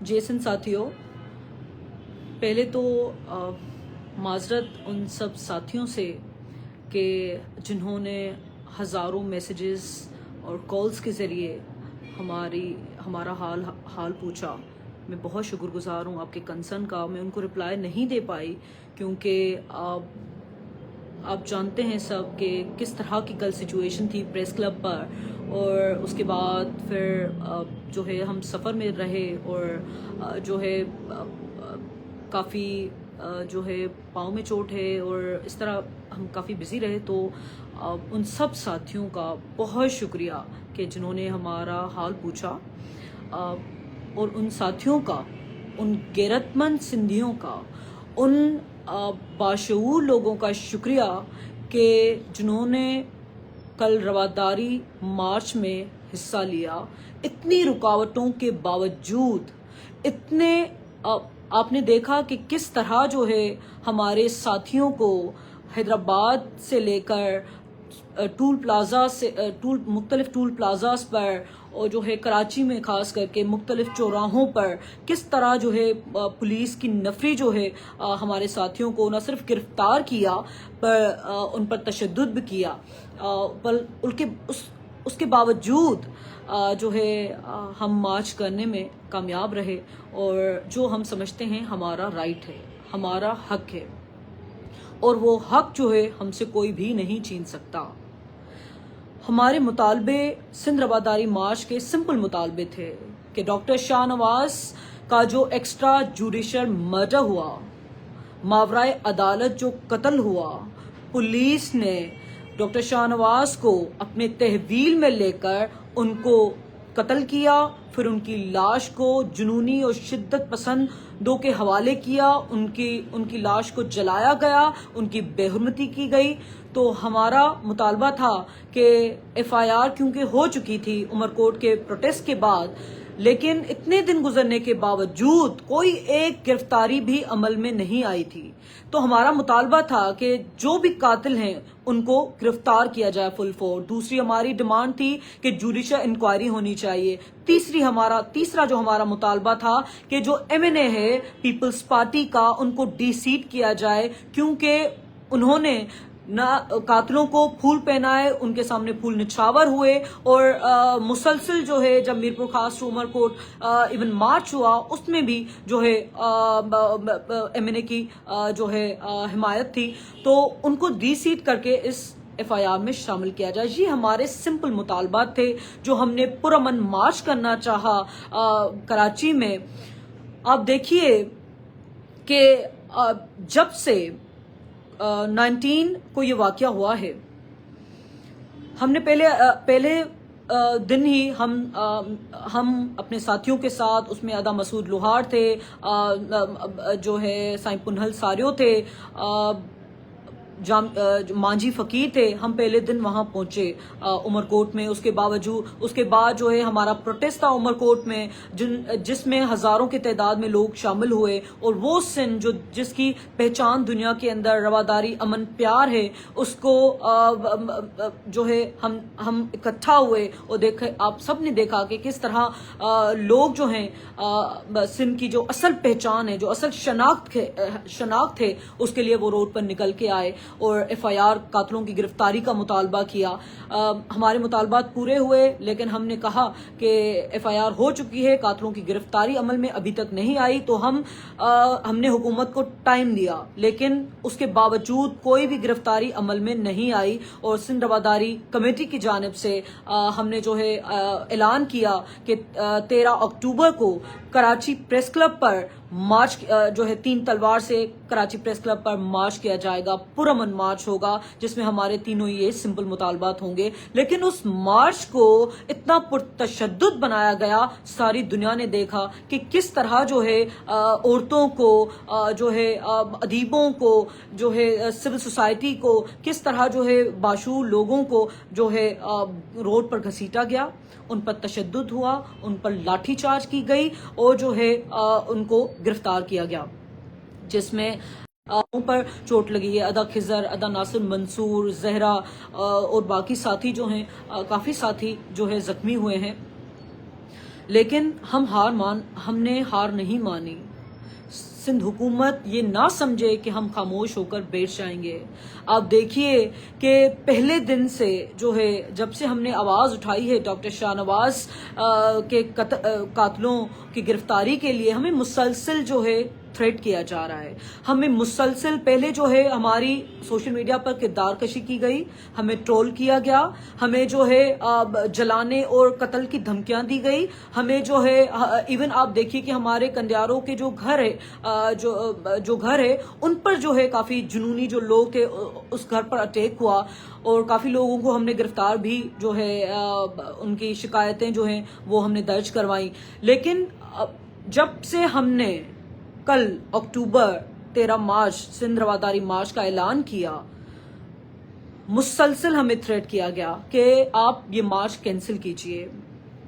Jason साथियों, पहले तो माजरत उन सब साथियों से कि जिन्होंने हज़ारों मैसेजेस और कॉल्स के ज़रिए हमारा हाल पूछा। मैं बहुत शुक्रगुजार हूँ आपके कंसर्न का। मैं उनको रिप्लाई नहीं दे पाई क्योंकि आप जानते हैं सब कि किस तरह की कल सिचुएशन थी प्रेस क्लब पर, और उसके बाद फिर जो है हम सफ़र में रहे और जो है काफ़ी जो है पाँव में चोट है और इस तरह हम काफ़ी बिज़ी रहे। तो उन सब साथियों का बहुत शुक्रिया कि जिन्होंने हमारा हाल पूछा, और उन साथियों का, उन गैरतमंद सिंधियों का, उन बाशऊर लोगों का शुक्रिया कि जिन्होंने कल रवादारी मार्च में हिस्सा लिया। इतनी रुकावटों के बावजूद, इतने आपने देखा कि किस तरह जो है हमारे साथियों को हैदराबाद से लेकर मुख्तलिफ टूल प्लाजास पर और जो है कराची में खास करके मुख्तलिफ चौराहों पर किस तरह जो है पुलिस की नफरी जो है हमारे साथियों को न सिर्फ गिरफ्तार किया पर उन पर तशद्दुद भी किया, पर उसके बावजूद जो है हम मार्च करने में कामयाब रहे, और जो हम समझते हैं हमारा राइट है, हमारा हक है, और वो हक जो है हमसे कोई भी नहीं छीन सकता। हमारे मुतालबे सिंध रवादारी मार्च के सिंपल मुतालबे थे कि डॉक्टर शाहनवाज का जो एक्स्ट्रा जुडिशल मर्डर हुआ, मावराए अदालत जो कत्ल हुआ, पुलिस ने डॉक्टर शाहनवाज को अपने तहवील में लेकर उनको कत्ल किया, फिर उनकी लाश को जुनूनी और शिद्दत पसंदों के हवाले किया, उनकी लाश को जलाया गया, उनकी बेहुरमती की गई। तो हमारा मुतालबा था कि FIR क्योंकि हो चुकी थी उमरकोट के प्रोटेस्ट के बाद, लेकिन इतने दिन गुजरने के बावजूद कोई एक गिरफ्तारी भी अमल में नहीं आई थी। तो हमारा मुतालबा था कि जो भी कातिल हैं उनको गिरफ्तार किया जाए फुल फोर्स। दूसरी हमारी डिमांड थी कि जुडिशल इंक्वायरी होनी चाहिए। तीसरा जो हमारा मुतालबा था कि जो MNA है पीपल्स पार्टी का, उनको डीसीट किया जाए, क्योंकि उन्होंने ना कातिलों को फूल पहनाए, उनके सामने फूल निछावर हुए, और मुसलसल जो है जब मीरपुर खास टू उमरकोट इवन मार्च हुआ उसमें भी जो है MNA की जो है हिमायत थी, तो उनको डीसीट करके इस FIR में शामिल किया जाए। ये हमारे सिंपल मुतालबात थे जो हमने पुरअमन मार्च करना चाहा कराची में। आप देखिए कि जब से 19 को ये वाकया हुआ है, हमने पहले दिन ही हम अपने साथियों के साथ, उसमें अदा मसूद लोहार थे, जो है साईं पुनहल सारियो थे, मांझी फकीर थे। हम पहले दिन वहां पहुंचे उमरकोट में। उसके बाद जो है हमारा प्रोटेस्ट था उमरकोट में, जिसमें हजारों की तादाद में लोग शामिल हुए, और वो सिंध जिसकी पहचान दुनिया के अंदर रवादारी, अमन, प्यार है, उसको जो है हम इकट्ठा हुए और देखे। आप सब ने देखा कि किस तरह लोग जो हैं सिंध की जो असल पहचान है, जो असल शनाख्त है, उसके लिए वो रोड पर निकल के आए और FIR कातिलों की गिरफ्तारी का मुतालबा किया। हमारे मुतालबात पूरे हुए, लेकिन हमने कहा कि FIR हो चुकी है, कातिलों की गिरफ्तारी अमल में अभी तक नहीं आई, तो हमने हुकूमत को टाइम दिया, लेकिन उसके बावजूद कोई भी गिरफ्तारी अमल में नहीं आई। और सिंध रवादारी कमेटी की जानिब से हमने जो है ऐलान किया कि 13 अक्टूबर को कराची प्रेस क्लब पर मार्च जो है 3 तलवार से कराची प्रेस क्लब पर मार्च किया जाएगा। पुरअमन मार्च होगा जिसमें हमारे तीनों ये सिंपल मुतालबात होंगे। लेकिन उस मार्च को इतना पुरतशद्दुद बनाया गया, सारी दुनिया ने देखा कि किस तरह जो है औरतों को, जो है अदीबों को, जो है सिविल सोसाइटी को, किस तरह जो है बाशूर लोगों को जो है रोड पर घसीटा गया, उन पर तशद्दुद हुआ, उन पर लाठी चार्ज की गई, और जो है उनको गिरफ्तार किया गया, जिसमें पर चोट लगी है। अदा खिजर, अदा नासिर मंसूर, जहरा और बाकी साथी जो हैं, काफ़ी साथी जो है ज़ख्मी हुए हैं। لیکن ہم نے ہار نہیں مانی. سندھ حکومت یہ نہ سمجھے کہ ہم خاموش ہو کر بیٹھ جائیں گے. آپ دیکھیے کہ پہلے دن سے جو ہے، جب سے ہم نے آواز اٹھائی ہے ڈاکٹر شاہ نواز کے قاتلوں کی گرفتاری کے لیے، ہمیں مسلسل جو ہے تھریٹ کیا جا رہا ہے. ہمیں مسلسل پہلے جو ہے ہماری سوشل میڈیا پر کردار کشی کی گئی، ہمیں ٹرول کیا گیا، ہمیں جو ہے جلانے اور قتل کی دھمکیاں دی گئی. ہمیں جو ہے ایون آپ دیکھیے کہ ہمارے کنڈیاروں کے جو گھر ہے جو گھر ہے ان پر جو ہے کافی جنونی جو لوگ تھے اس گھر پر اٹیک ہوا، اور کافی لوگوں کو ہم نے گرفتار بھی جو ہے ان کی شکایتیں جو ہیں وہ ہم نے درج کروائیں. لیکن جب سے ہم نے کل اکتوبر 13 مارچ سندھ رواداری مارچ کا اعلان کیا، مسلسل ہمیں تھریٹ کیا گیا کہ آپ یہ مارچ کینسل کیجئے،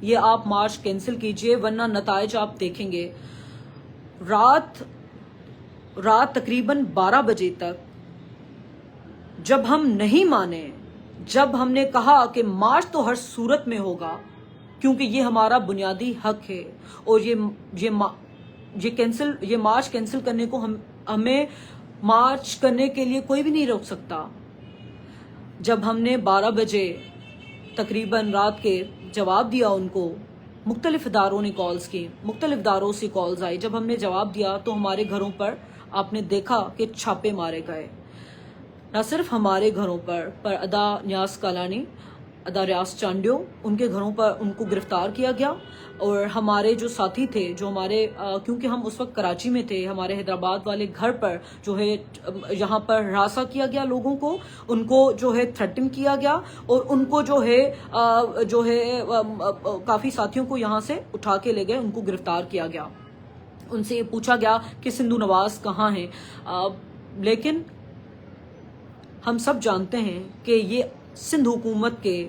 یہ آپ مارچ کینسل کیجئے ورنہ نتائج آپ دیکھیں گے. رات تقریباً 12 بجے تک جب ہم نہیں مانے، جب ہم نے کہا کہ مارچ تو ہر صورت میں ہوگا کیونکہ یہ ہمارا بنیادی حق ہے، اور یہ مارچ کینسل کرنے کو ہمیں مارچ کرنے کے لیے کوئی بھی نہیں روک سکتا. جب ہم نے 12 بجے تقریباً رات کے جواب دیا ان کو، مختلف اداروں نے کالز کی، مختلف اداروں سے کالز آئی. جب ہم نے جواب دیا تو ہمارے گھروں پر آپ نے دیکھا کہ چھاپے مارے گئے. نہ صرف ہمارے گھروں پر ادا نیاز کالانی، ادا ریاض چانڈیو، ان کے گھروں پر ان کو گرفتار کیا گیا. اور ہمارے جو ساتھی تھے، جو ہمارے کیونکہ ہم اس وقت کراچی میں تھے، ہمارے حیدرآباد والے گھر پر جو ہے یہاں پر ہراساں کیا گیا لوگوں کو، ان کو جو ہے تھریٹن کیا گیا، اور ان کو جو ہے کافی ساتھیوں کو یہاں سے اٹھا کے لے گئے، ان کو گرفتار کیا گیا. ان سے یہ پوچھا گیا کہ سندھو نواز کہاں ہیں. لیکن ہم سب جانتے ہیں کہ یہ سندھ حکومت کے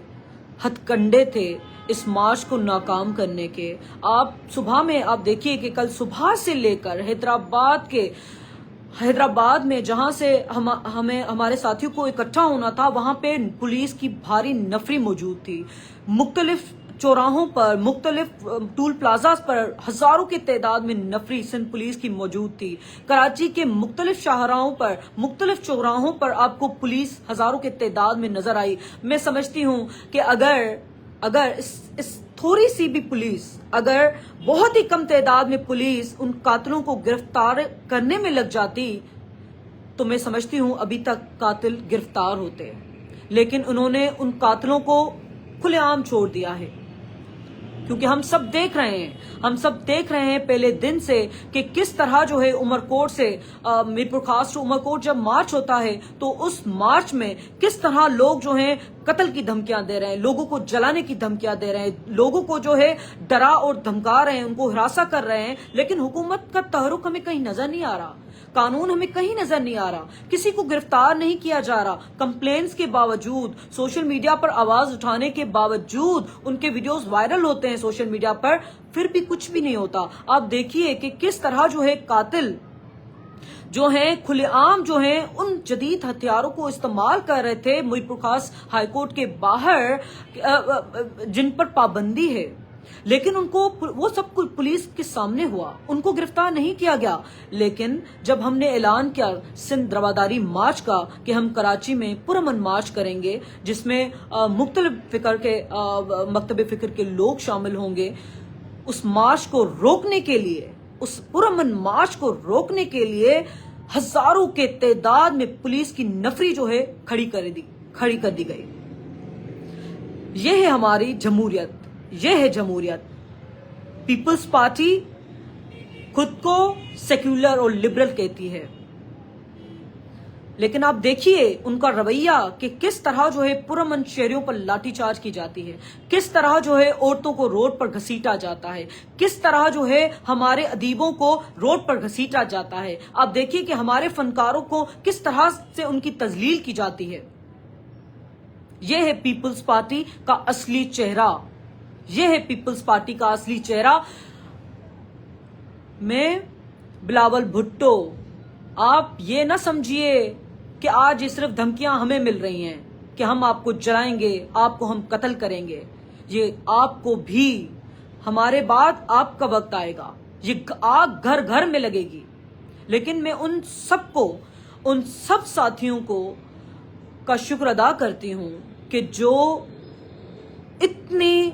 ہتھ کنڈے تھے اس مارچ کو ناکام کرنے کے. آپ صبح میں آپ دیکھیے کہ کل صبح سے لے کر حیدرآباد میں جہاں سے ہمیں ہمارے ساتھیوں کو اکٹھا ہونا تھا، وہاں پہ پولیس کی بھاری نفری موجود تھی. مختلف چوراہوں پر، مختلف ٹول پلازاز پر ہزاروں کی تعداد میں نفری سندھ پولیس کی موجود تھی. کراچی کے مختلف شاہراہوں پر، مختلف چوراہوں پر آپ کو پولیس ہزاروں کی تعداد میں نظر آئی. میں سمجھتی ہوں کہ اگر اس تھوڑی سی بھی پولیس، اگر بہت ہی کم تعداد میں پولیس ان قاتلوں کو گرفتار کرنے میں لگ جاتی تو میں سمجھتی ہوں ابھی تک قاتل گرفتار ہوتے. لیکن انہوں نے ان قاتلوں کو کھلے عام چھوڑ دیا ہے، کیونکہ ہم سب دیکھ رہے ہیں پہلے دن سے کہ کس طرح جو ہے عمرکوٹ سے میرپور خاص ٹو عمرکوٹ جب مارچ ہوتا ہے تو اس مارچ میں کس طرح لوگ جو ہیں قتل کی دھمکیاں دے رہے ہیں، لوگوں کو جلانے کی دھمکیاں دے رہے ہیں، لوگوں کو جو ہے ڈرا اور دھمکا رہے ہیں، ان کو ہراساں کر رہے ہیں. لیکن حکومت کا تحرک ہمیں کہیں نظر نہیں آ رہا، قانون ہمیں کہیں نظر نہیں آ رہا، کسی کو گرفتار نہیں کیا جا رہا. کمپلینٹس کے باوجود، سوشل میڈیا پر آواز اٹھانے کے باوجود، ان کے ویڈیوز وائرل ہوتے ہیں سوشل میڈیا پر، پھر بھی کچھ بھی نہیں ہوتا. آپ دیکھیے کہ کس طرح جو ہے قاتل جو ہیں کھلے عام جو ہیں ان جدید ہتھیاروں کو استعمال کر رہے تھے میرپور خاص ہائی کورٹ کے باہر، جن پر پابندی ہے. لیکن ان کو وہ سب کچھ پولیس کے سامنے ہوا، ان کو گرفتار نہیں کیا گیا. لیکن جب ہم نے اعلان کیا سندھ رواداری مارچ کا کہ ہم کراچی میں پرامن مارچ کریں گے، جس میں مختلف فکر کے مکتب فکر کے لوگ شامل ہوں گے، اس مارچ کو روکنے کے لیے، اس پرامن مارچ کو روکنے کے لیے ہزاروں کے تعداد میں پولیس کی نفری جو ہے کھڑی کر دی گئی. یہ ہے ہماری جمہوریت، یہ ہے جمہوریت. پیپلز پارٹی خود کو سیکولر اور لبرل کہتی ہے، لیکن آپ دیکھیے ان کا رویہ کہ کس طرح جو ہے پرامن شہریوں پر لاٹھی چارج کی جاتی ہے، کس طرح جو ہے عورتوں کو روڈ پر گھسیٹا جاتا ہے، کس طرح جو ہے ہمارے ادیبوں کو روڈ پر گھسیٹا جاتا ہے. آپ دیکھیے کہ ہمارے فنکاروں کو کس طرح سے ان کی تذلیل کی جاتی ہے. یہ ہے پیپلز پارٹی کا اصلی چہرہ، یہ ہے پیپلز پارٹی کا اصلی چہرہ. میں بلاول بھٹو، آپ یہ نہ سمجھیے کہ آج یہ صرف دھمکیاں ہمیں مل رہی ہیں کہ ہم آپ کو جلائیں گے، آپ کو ہم قتل کریں گے. یہ آپ کو بھی हमारे बाद आपका वक्त आएगा, ये आग घर घर में लगेगी। लेकिन मैं उन सबको, उन सब साथियों को का शुक्र अदा करती हूं कि जो इतनी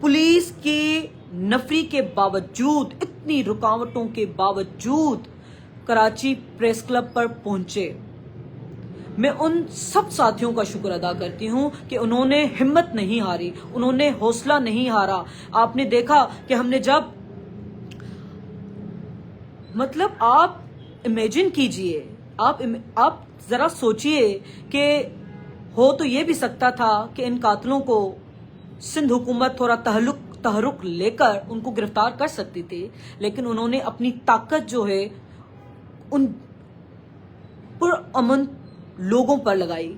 पुलिस की नफरी के बावजूद, इतनी रुकावटों के बावजूद कराची प्रेस क्लब पर पहुंचे। मैं उन सब साथियों का शुक्र अदा करती हूं कि उन्होंने हिम्मत नहीं हारी, उन्होंने हौसला नहीं हारा। आपने देखा कि हमने जब, मतलब आप इमेजिन कीजिए, आप जरा सोचिए कि हो तो ये भी सकता था कि इन कातिलों को सिंध हुकूमत थोड़ा तहरुक लेकर उनको गिरफ्तार कर सकती थी, लेकिन उन्होंने अपनी ताकत जो है उन पुरअमन लोगों पर लगाई,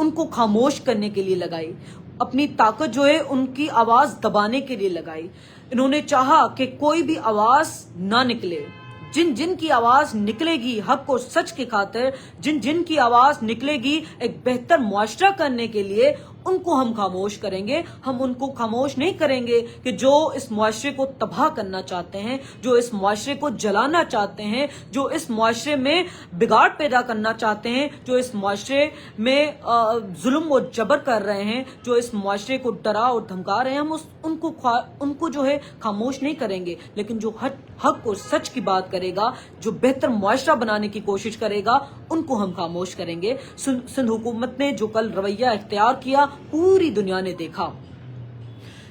उनको खामोश करने के लिए लगाई, अपनी ताकत जो है उनकी आवाज दबाने के लिए लगाई। इन्होंने चाहा कि कोई भी आवाज ना निकले। जिन जिन की आवाज निकलेगी हक और सच की खातिर, जिन जिन की आवाज निकलेगी एक बेहतर मुआशरा करने के लिए, उनको हम खामोश करेंगे। हम उनको खामोश नहीं करेंगे कि जो इस मुआशरे को तबाह करना चाहते हैं, जो इस मुआशरे को जलाना चाहते हैं, जो इस मुआशरे में बिगाड़ पैदा करना चाहते हैं, जो इस मुआशरे में जुल्म और जबर कर रहे हैं, जो इस मुआशरे को डरा और धमका रहे हैं। हम उनको जो है खामोश नहीं करेंगे, लेकिन जो हक और सच की बात करेगा, जो बेहतर मुआशरा बनाने की कोशिश करेगा, उनको हम खामोश करेंगे। सिंध हुकूमत ने जो कल रवैया इख्तियार किया, पूरी दुनिया ने देखा।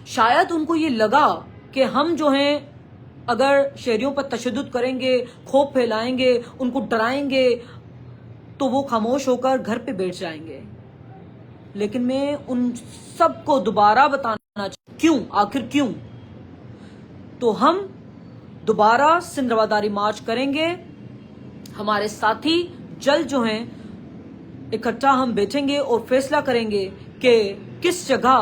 शायद उनको ये लगा कि हम जो हैं अगर शहरियों पर तशद्दुद करेंगे, खौफ फैलाएंगे, उनको डराएंगे, तो वो खामोश होकर घर पे बैठ जाएंगे। लेकिन मैं उन सबको दोबारा बताना क्यों, आखिर क्यों, तो हम दोबारा सिंध रवादारी मार्च करेंगे। हमारे साथी जल्द जो हैं इकट्ठा हम बैठेंगे और फैसला करेंगे कि किस जगह,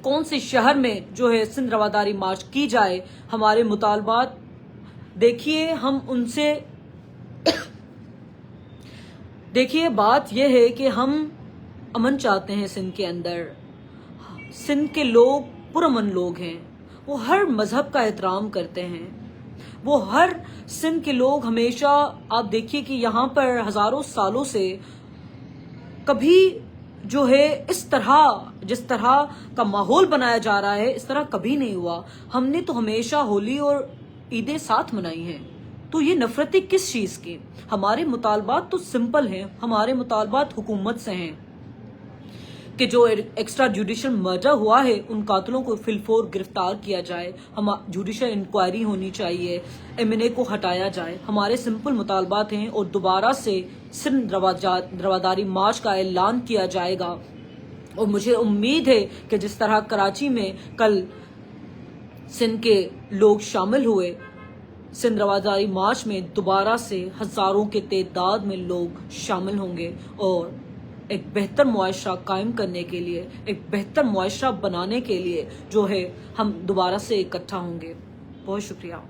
कौन से शहर में जो है सिंध रवादारी मार्च की जाए। हमारे मुतालबात देखिए, हम उनसे देखिए, बात यह है कि हम अमन चाहते हैं सिंध के अंदर। सिंध के लोग पुरअमन लोग हैं, वो हर मजहब का एहतराम करते हैं। वो हर सिंध के लोग हमेशा, आप देखिए कि यहाँ पर हजारों सालों से कभी जो है इस तरह, जिस तरह का माहौल बनाया जा रहा है, इस तरह कभी नहीं हुआ। हमने तो हमेशा होली और ईदें साथ मनाई हैं, तो ये नफरती किस चीज की? हमारे मुतालबात तो सिंपल हैं। हमारे मुतालबात हुकूमत से हैं कि जो एक्स्ट्रा जुडिशियल मर्डर हुआ है, उन कातिलों को फिलफोर गिरफ्तार किया जाए, हम जुडिशियल इंक्वायरी होनी चाहिए, एमएनए को हटाया जाए। हमारे सिंपल मुतालबात हैं और दोबारा से सिंध रवादारी मार्च का ऐलान किया जाएगा। और मुझे उम्मीद है कि जिस तरह कराची में कल सिंध के लोग शामिल हुए सिंध रवादारी मार्च में, दोबारा से हजारों के तादाद में लोग शामिल होंगे और एक बेहतर मुआशरा कायम करने के लिए, एक बेहतर मुआशरा बनाने के लिए जो है हम दोबारा से इकट्ठा होंगे। बहुत शुक्रिया।